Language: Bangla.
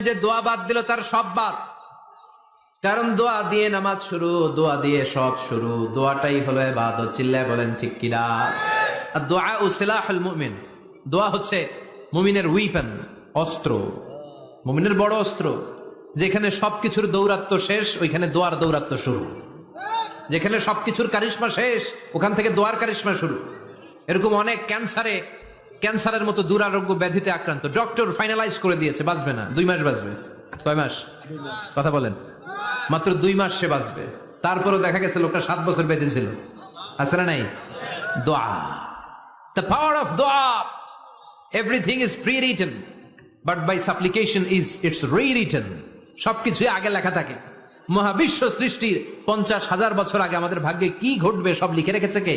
যে দোয়া বাদ দিল তার সব বাদ। কারণ দোয়া দিয়ে নামাজ শুরু, দোয়া দিয়ে সব শুরু, দোয়াটাই হলো ইবাদত। চিল্লায় বলেন ঠিক কিনা? আর দোয়া ও সিলাহুল মুমিন, দোয়া হচ্ছে মুমিনের উইপেন, অস্ত্র, মুমিনের বড় অস্ত্র। যেখানে সবকিছুর দৌরাত্ম্য শেষ, ওইখানে দোয়ার দৌরাত্ম্য শুরু। যেখানে সবকিছুর কারিশমা শেষ, ওখান থেকে দোয়ার কারিশমা শুরু। এরকম অনেক ক্যান্সারের মতো দুরারোগ্য ব্যাধিতে আক্রান্ত, ডক্টর ফাইনালাইজ করে দিয়েছে বাঁচবে না, 2 মাস বাঁচবে। কয় মাস? কথা বলেন। মাত্র 2 মাস সে বাঁচবে। তারপরও দেখা গেছে লোকটা 7 বছর বেঁচে ছিল। আছে না নাই? দোয়া, the power of দোয়া। Everything is pre-written, but by supplication is it's rewritten. সবকিছুই আগে লেখা থাকে। মহাবিশ্ব সৃষ্টির 50,000 বছর আগে আমাদের ভাগ্যে কি ঘটবে সব লিখে রেখেছে কে?